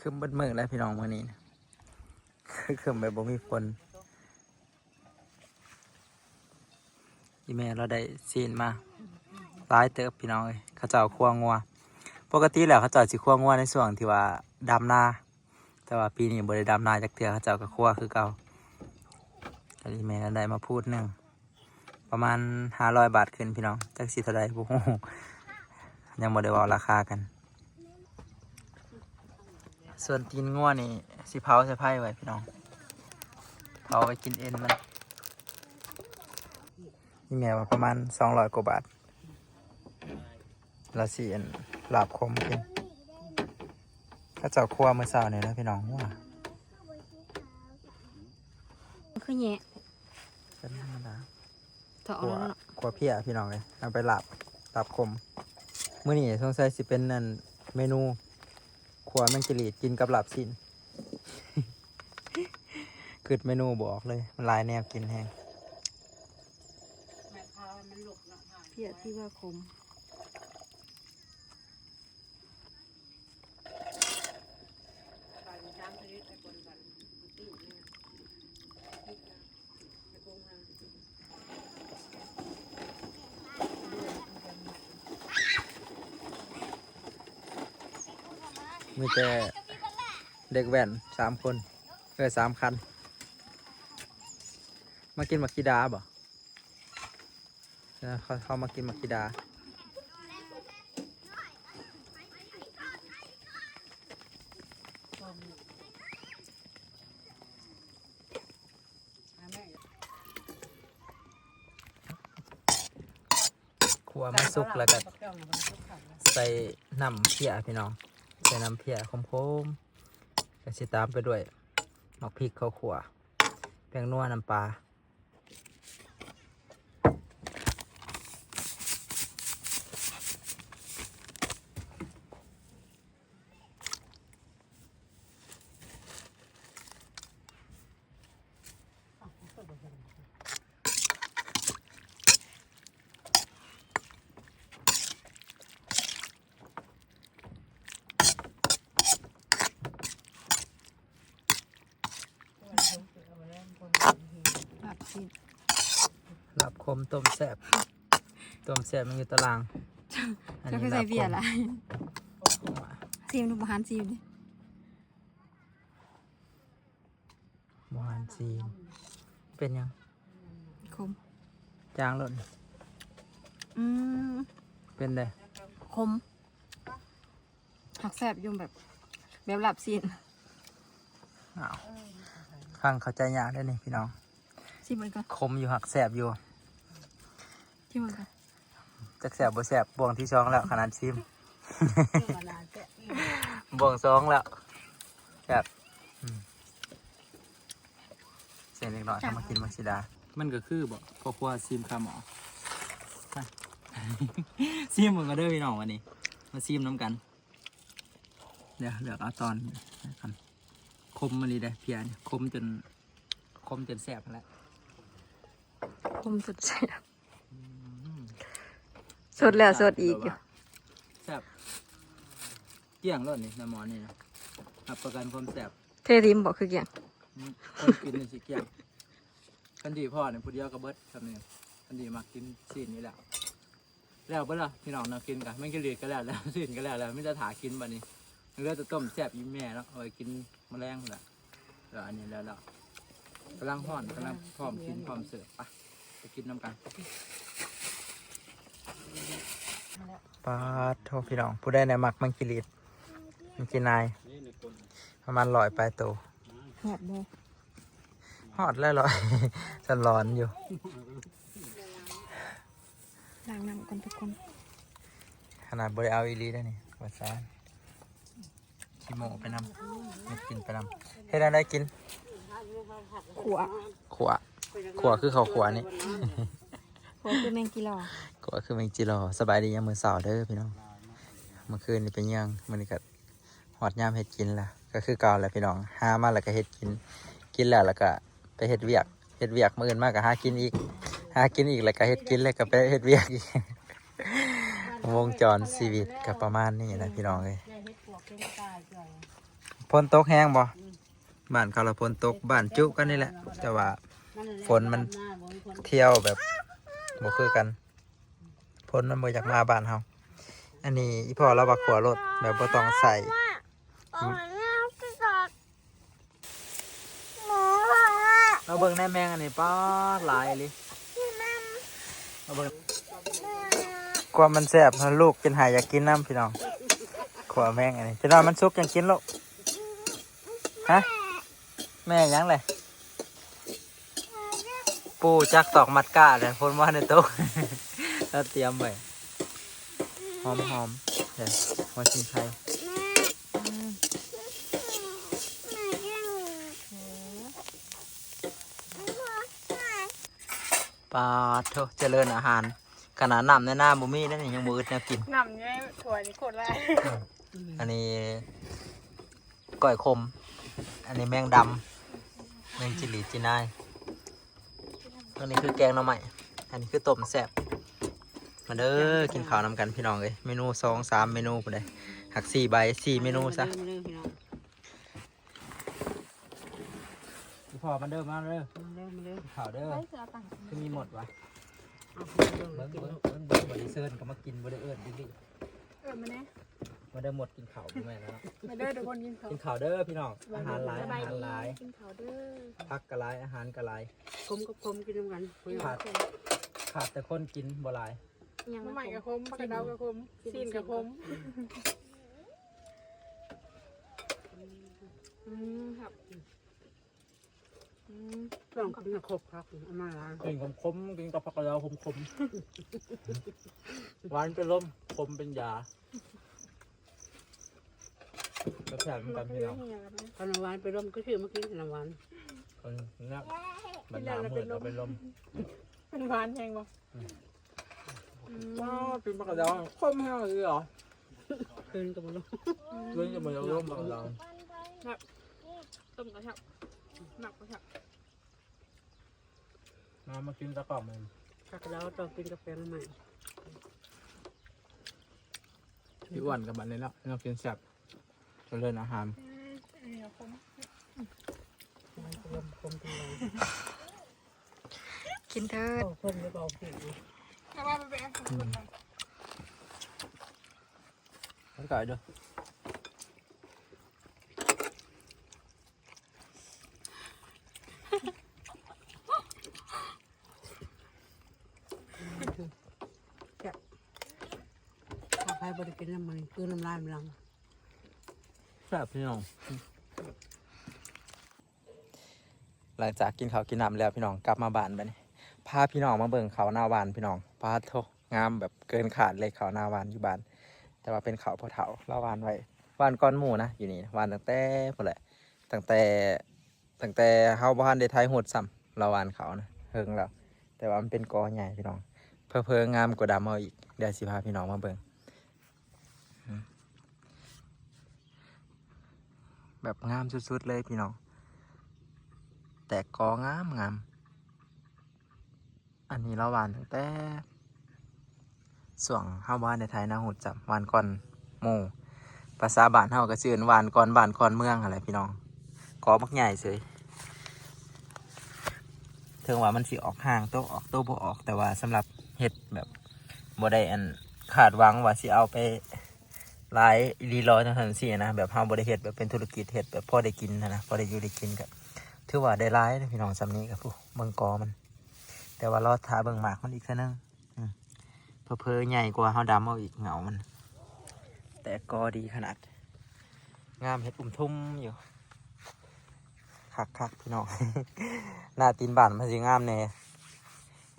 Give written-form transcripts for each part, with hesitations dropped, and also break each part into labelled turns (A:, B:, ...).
A: คืมเบิดมือแล้วพี่น้องวันนี้นะคืมไปบ่มีฝนอีแม่เราได้ซีนมาร้ายเติบพี่น้องเลยเขาเจ้าคั่วงัวปกติแล้วเขาเจ้าสิคั่วงัวในช่วงที่ว่าดำนาแต่ว่าปีนี้บ่ได้ดำนาจักเทื่อเขาเจ้าก็คั่วคือเก่าก็อีแม่ได้มาพูดหนึ่งประมาณ500 บาทขึ้นพี่น้องจักสิเท่าใดบ่ฮู้ยังบ่ได้เว้าราคากันส่วนตีนงัวนี่สิเผาใส่ไผ่ไว้พี่น้องเผาไว้กินเอ็นมันนี่แม่ว่าประมาณ200 กว่าบาทละสี่อันลาบคมกินก็เจ้าครัวเมื่อเช้าเนี่ยนะพี่น้องว่า
B: คือแย่
A: เป็นธรรมดา
B: ถอด
A: ครัว
B: แล้วเนาะ
A: ครัวเพียพี่น้องเลยเอาไปลาบคมมื้อนี้สงสัยสิเป็นนั่นเมนูครัวแมงจิรีดกินกับลาบสิ้น คือเมนูบอกเลยมันหลายแนวกินแห้ง
B: เพียที่ว่าคม
A: มีแต่เด็กแว่น3 คน3 คันมากินมักกีดาบ่เขามากินมักกีดาขัวมันสุกแล้วก็ใส่น้ำเพียพี่น้องใส่น้ำเพียคมๆก็สิตามไปด้วยหมักพริกข้าวขั่วแป้งนัวน้ำปลา
B: แบบสิ
A: ลาบคมต้มแซ่บมันอยู่ตาราง
B: จะไปใส่เบียร์ละ
A: คม
B: ซีมทุกอาหารซีมดิ
A: หวานจีนเป็นยัง
B: คม
A: จางหล่น
B: อืม
A: เป็นเลย
B: คมหักแสบอยุ่มแบบหลับซีน
A: อ้าวฟังเข้าใจยากได้นี่พี่น้อง
B: ซีมมันก่อน
A: คมอยู่หักแสบอยู่
B: ซีมมันก่อน
A: จักแสบบ่แสบบวงที่2แล้วขนาดชิม บวง2แล้วแบบเสียงเล็กน้อยทำมากินมักซิดา มันก็คือบ่พอครัวซิมคาหมอ ซิมมึงก็เด้อพี่น้องวันนี้มาซิมน้ำกันเดี๋ยวเลือกเอาตอนกันคมมาเลยได้เพียนคมจนแสบแล้ว
B: คมสุดแสบสดแล้วสดอีกอยู่
A: แสบเกี่ยงรสนี่น้ำหมอนี่นะรับประกันความแสบ
B: เทริมบอกคือเกี่ยง
A: คนกินนี่สิเกี่ยงกันดีพ่อเนี่ยพูดเดียวกับเบิร์ดคำนึงกันดีมากกินซีนนี่แหละแล้วเบิร์ดล่ะพี่น้องเรากินกันไม่กินเลียดก็แล้วแล้วซีนก็แล้วไม่จะถากินบัดนี้มันก็จะต้มแสบยิ้มแม่แล้วเอาไปกินแมลงแหละแล้วอันนี้แล้วกำลังห่อนกำลังพร้อมกินพร้อมเสิร์ฟไปกินน้ำกันปลาโทพี่น้องผู้ได้ในมักมันกิริดมันกินนายประมาณ100 ปลายโต
B: หอดโบ
A: ฮอดแล้วจะร้อนอยู่
B: ล้างน้ำกันทุกคน
A: ขนาดบริเอาอีลีได้นี่วัดซ่าขี้โมไปนำไม่กินไปนำให้ได้กิน
B: ขัว
A: ขวคือเขาขวนี่
B: ขัวคือแมงกีฬา
A: ขวคือแมงจีรอสบายดียังมือเสาร์เด้อพี่น้องเมื่อคืนนี่เป็นยังมันก็หอดยามเห็ดกินล่ะก็คือเก่าแหละพี่น้องหามาแล้วก็เห็ดกินแล้วก็ไปเห็ดเวียกมื้ออื่นมากก็หากินอีกแล้วก็เห็ดกินแล้วก็ไปเห็ดเวียกอีก วงจรชีวิตกับประมาณนี้นะพี่น้องเลย ฝนตกแห้งบ่บ้านเขาละฝนตกบ้านจุกันนี่แหละแต่ว่าฝนมันเที่ยวแบบบ่คือกันฝนมันบ่อยากมาบ้านเฮาอันนี้อีพ่อเราบักขัวรถแบบบ่ต้องใส่เราเบิ่งแน่แมงอันนี้ป้าดหลายเลยเราเบิ่งกว่ามันแซ่บนะลูกกินหายอยากกินน้ำพี่น้องขัวแมงอันนี้จะนอนมันสุกยังกินลูกฮะแม่ยังเลยปูจักตอกมัดก้าเลยพ้นว่าในโต๊ะ แล้วเตรียมไว้หอมเดี๋ยวมาชิมไข่ปลาเถอะเจริญอาหารขนาดน้ำในหน้าบุมี่นั่นยังมืดแนวกิน
B: น้ำเนี่ยถั่วนี่โคตรแรง
A: อันนี้ก้อยคม อันนี้แมงดำแมงจิหลีจีนายอันนี้คือแกงหน่อไม้อันนี้คือต้มแซ่บมาเด้อกินข้าวนำกันพี่น้องเลยเมนู2-3เมนูไปเลยหัก4 ใบ 4 เมนูซะพี่พ่อมาเด้อมาเด้อข้าวเด้อคือมีหมดวะเบิ้งบริเซิร์นก็มากินบริเอิญดิ
B: มาเนี่ย
A: มาเด้อหมดกินข้าวแม่แล้ว
B: มาเด้อทุกคนกินข้าว
A: กินข้าวเด้อพี่น้องอาหารหลายอาหารหลาย
B: กินข้าวเด้อ
A: พักกะหลายอาหารกะหลาย
C: คมกับคมกินน้ำกัน
A: ขาดแต่คนกินบ่หลาย
B: น้ำใหม่กับคมปลากระเดากับคมซีนกับคมครับ
C: ลองกินกับครบครับเอามาล้าง
A: กินคมกินกับผักกะเพราคมหวานเป็นลมคมเป็นยาก็แซ่บเหมือนกันพี่น้อง
C: ตอนน้ำหวานไปร่มก็ชื่อเมื่อกี้น้ำหวาน
A: คนนักบรรดาหมื่นเราเป็นลม
B: เป็นหวานแห้งบ่
A: ว้าวกินผักกะเพราคมแห้งเลยเหรอ
C: คืนกับมัน
A: เรื่องจะมาร่วมผักกะเพรา
B: ต้มกระชับหนักกระชับ
A: มากินตะกร้อมัน
C: ผักแล้วต้องกินกาแฟใหม่
A: พี่อ้วนกับมันเลยแล้วเรากินแซ่บเจริญอาหาร
C: คมคมกินล้าง
B: กินเถิด
C: คมไม่เบาผิว
B: ถ้าว่ามันเป็นอาหารคน
A: มันก่อยด้วย
C: ถ้าใครบริกินน้ำมันคือน้ำลายมันลัง
A: แซ่บพี่น้องหลังจากกินข้าวกินน้ำแล้วพี่น้องกลับมาบ้านไปนี่พาพี่น้องมาเบิ่งเขาหน้าวานพี่น้องพาโทงามแบบเกินขาดเลยเขาหน้าวานอยู่บ้านแต่ว่าเป็นเขาพอเถาเราวานไว้วานก้อนหมูนะอยู่นี่วานตั้งแต่พอแหละตั้งแต่เฮาบ้านได้ท้ายหดซ้ำเราวานเขานะเฮิงแล้วแต่ว่ามันเป็นกอใหญ่พี่น้องเพองามกว่าดำเอาอีกเดี๋ยวสิพาพี่น้องมาเบิ่งแบบงามสุดๆเลยพี่น้องแต่กองามอันนี้เราหวานตั้งแต่ส่วงเฮาบ้านในไทยนะหุดจับหวานก่อนหมู่ภาษาบ้านเฮาก็ชื่อหวานก่อนบ้านก่อนเมืองอะไรพี่น้องกอบักใหญ่เสยถึงว่ามันสิออกห่างโตออกโตบ่ออกแต่ว่าสำหรับเห็ดแบบบ่ได้อันขาดหวังว่าสิเอาไปหลายรีร้อยทั้งนั้นสินะแบบเฮาบ่ได้เฮ็ดแบบเป็นธุรกิจเฮ็ดแบบพอได้กินนะพอได้อยู่ได้กินก็ถือว่าได้หลายนะพี่น้องสำนี้กับผู้เบิ่งกอมันแต่ว่ารอทาเบิ่งหมากมันอีกเท่านึงเพอใหญ่กว่าเฮาดำเอาอีกเหงามัน แต่กอดีขนาดงามเห็ดปุ่มทุ่มอยู่คักพี่น้อง หน้าตีนบ้านมันสิงามแน่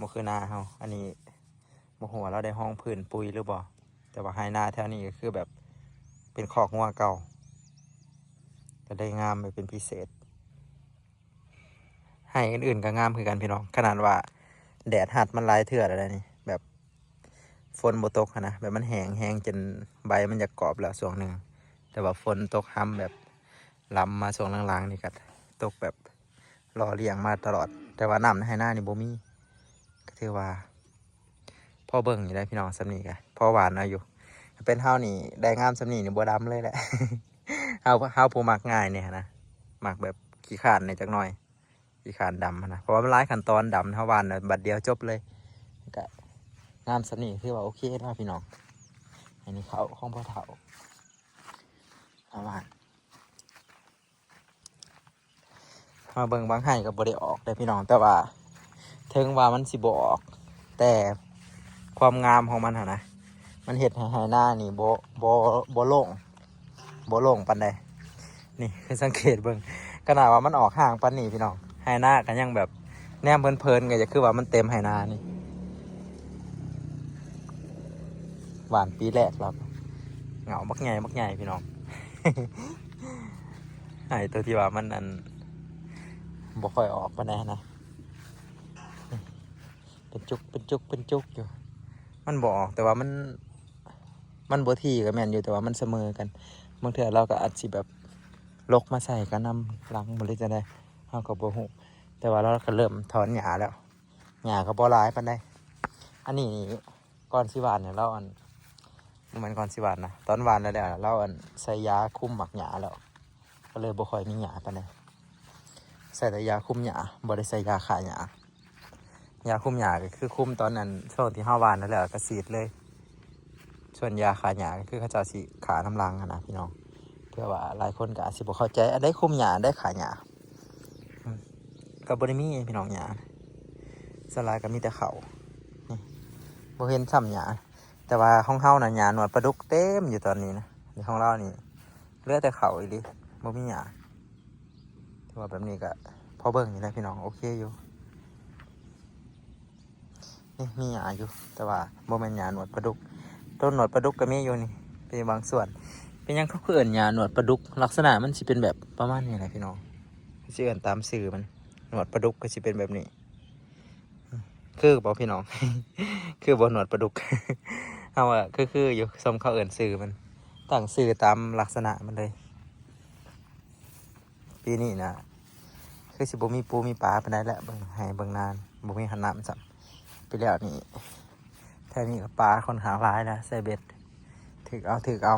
A: บ่คือหน้าเฮาอันนี้บ่ฮู้ว่าเราได้ห้องพื้นปุยหรือบ่แต่ว่าไฮนาแถวนี้ก็คือแบบเป็นคอกงัวเก่าก็ได้งามไปเป็นพิเศษให้อื่นๆก็งามคือกันพี่น้องขนาดว่าแดดหัดมันหลายเถื่ออะไรนี่แบบฝนบ่ตกนะแบบมันแห้งจนใบมันจะกรอบแล้วช่วงหนึ่งแต่ว่าฝนตกห้ำแบบล้ำมาช่วงหลังๆนี่ก็ตกแบบรอเลี้ยงมาตลอดแต่ว่าน้ำในไฮนานี่บ่มีก็ถือว่าพ่อเบิ่งอยู่ได้พี่น้องสำนีกันพ่อหวานเอาอยู่เป็นเฮานี่ได้งามสำนีนี่บ่ดำเลยแหละ เฮาผู้มักง่ายเนี่ยนะมักแบบขี้ข้านในจักหน่อยขี้ข้านดำนะเพราะว่ามันหลายขั้นตอนดำเฮาหวานน่ะบัดเดียวจบเลยก็งามสำนี่คือว่าโอเคแล้วพี่น้องอันนี้เขาของพ่อเฒ่าเอาหวานมาเบิ่งบางให้ก็บ่ได้ออกเลยพี่น้องแต่ว่าถึงว่ามันสิบ่ออกแต่ความงามของมันหั่นนะมันเฮ็ดให้หน้านี่บ่โล่งปานใดนี่คือสังเกตเบิ่งขนาดว่ามันออกห่างปานนี้พี่น้องให้หน้าก็ยังแบบแนมเพลินๆก็จะคือว่ามันเต็มให้หน้านี่หวานปีแรกครับเหงาบักใหญ่พี่น้อง ไอ้ตัวที่ว่ามันอันบ่ค่อยออกปานใดนะเป็นจุกอยู่มันบ่ออกแต่ว่ามันบ่ทีก็แม่นอยู่แต่ว่ามันเสมอกันบางเทื่อเราก็อาจสิแบบลกมาใส่กันนำหลังบ่รู้จะได้เฮาก็บ่ฮู้แต่ว่าเราก็เริ่มถอนหญ้าแล้วหญ้าก็บ่หลายปานใดอันนี้นี่ก่อนสิหวานเนี่ยเราอันมันก่อนสิหวานนะตอนหวานแล้วเนี่ยเราอันใส่ยาคุมหมักหญ้าแล้วก็เลยบ่ค่อยมีหญ้าปานใดใส่แต่ยาคุมหญ้าบ่ได้ใส่ยาฆ่าหญ้ายาคุมหญ้าก็คือคุมตอนนั้นช่วงที่ห้าวันนั่นแหละก็ฉีดเลยส่วนยาขาหญ้าก็คือเขาจะฉีดขาน้ำรังนะพี่น้องเพื่อว่าหลายคนก็อาจจะบ่เข้าใจได้คุมหญ้าได้ขาหญ้าก็บ่ได้มีพี่น้องหญ้าสลายก็มีแต่เขานี่บ่เห็นซ้ำหญ้าแต่ว่าของเฮาน่ะหญ้าหนวดปลาดุกเต็มอยู่ตอนนี้นะในของเรานี่เหลือแต่เขาอีหลีบ่มีหญ้าถือว่าแบบนี้ก็พอเบิ่งอยู่แล้วพี่น้องโอเคอยู่นี่มีหญ้าอยู่แต่ว่าบ่แม่นหญ้าหนวดปลาดุกต้นหนวดปลาดุกก็มีอยู่นี่เป็นบางส่วนเป็นหยังเขาคือเอิ้นหญ้าหนวดปลาดุกลักษณะมันสิเป็นแบบประมาณนี้แหละพี่น้องสิเอิ้นตามชื่อมันหนวดปลาดุกก็สิเป็นแบบนี้คือบ่พี่น้อง คือบ่หนวดปลาดุก เอาอะคืออยู่สมเขาเอิ้นชื่อมันตั้งชื่อตามลักษณะมันเลยปีนี้นะคือสิบ่มีปูมีปลาปานใดแล้วเบิ่งให้เบิ่งนานบ่มีหันน้ำซ้ำไปแล้วนี่แถวนี้ก็ปลาค่อนข้างหลายนะใส่เบ็ดถึกเอา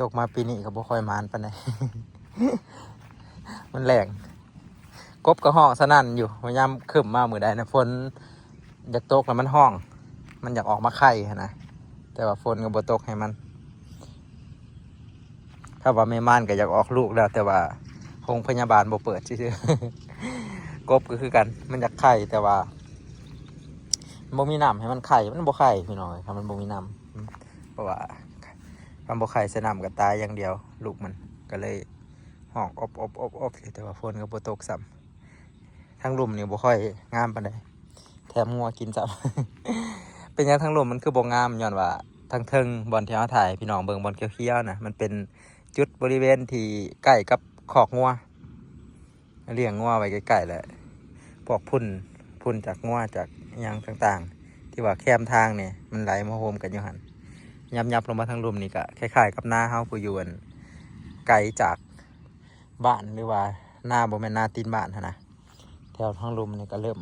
A: ตกมาปีนี้ก็บ่ค่อยมานปานใด มันแรงกบก็ห้องสนั่นอยู่พยายามขึ้นมามื้อใดนะฝนอยากตกแล้วมันห้องมันอยากออกมาไข่หั้นนะแต่ว่าฝนก็บ่ตกให้มันถ้าว่าแม่ม่านก็อยากออกลูกแล้วแต่ว่าโรงพยาบาลบ่เปิดซื่อๆ กบก็คือกันมันอยากไข่แต่ว่าบ่มีน้ำให้มันไข่มันบ่ไข่พี่น้อยถ้ามันบ่มีน้ำเพราะว่ามันบ่ไข่ใส่น้ำก็ตายอย่างเดียวลูกมันก็เลยห้องอบแต่ว่าฝนก็บ่ตกซ้ำทั้งลุ่มนี่บ่ค่อยงามปานใดแถมงัวกินซ้ำ เป็นหยังทั้งลุ่มมันคือบ่งามย้อนว่าทั้งเทิงบอนที่เฮาถ่ายพี่น้องเบิ่งบอนเขียวๆน่ะมันเป็นจุดบริเวณที่ใกล้กับคอกงัวเลี้ยงงัวไว้ใกล้ๆแหละพวกพุ่นจากงัวจากหยังต่างๆที่ว่าแคมทางเนี่ยมันไหลมาโฮมกันอยู่หั่นยับลงมาทางลุ่มนี่ก็คล้ายๆกับหน้าเฮาผู้อยู่อันไกลจากบ้านหรือว่าหน้าบ่แม่นหน้าตีนบ้านหั่นนะแถวทางลุ่มนี่ก็เริ่ม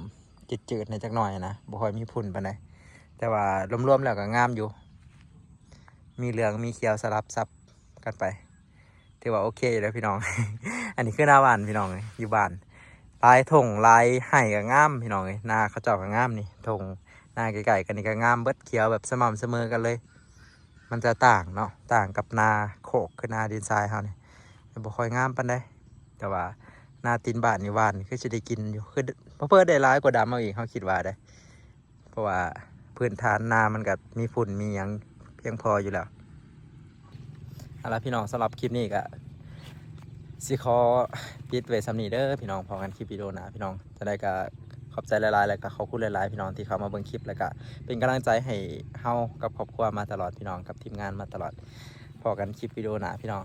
A: จืดๆในจักหน่อยนะบ่ค่อยมีพุ่นปานใดแต่ว่ารวมๆแล้วก็งามอยู่มีเหลืองมีเขียวสลับซับกันไปถือว่าโอเคอยู่แล้วพี่น้อง อันนี้คือหน้าบ้านพี่น้องอยู่บ้านลายถงลายไห่ก็งามพี่น้องหน้าเขาเจาะก็งามนี่ถงหน้าไก่ๆกันนี่ก็งามเบิดเขียวแบบสม่ำเสมอกันเลยมันจะต่างเนาะต่างกับนาโคกคือนาดินทรายเขาเนี่ยบ่ค่อยงามปานใดแต่ว่านาตีนบ้านนี่หวานคือจะได้กินอยู่คือเพิ่มได้ร้ายกว่าดำเอาอีกเขาคิดว่าได้เพราะว่าพื้นฐานนามันก็มีฝุ่นมีหยังเพียงพออยู่แล้วเอาล่ะพี่น้องสำหรับคลิปนี้ก็สิขอปิดไว้สำนีเด้อพี่น้องพอกันคลิปวิดีโอหน้าพี่น้องจะได้ก็ขอบใจหลายๆแล้วก็ขอบคุณหลายๆพี่น้องที่เข้ามาเบิ่งคลิปแล้วก็เป็นกำลังใจให้เฮากับครอบครัวมาตลอดพี่น้องกับทีมงานมาตลอดพอกันคลิปวิดีโอหน้าพี่น้อง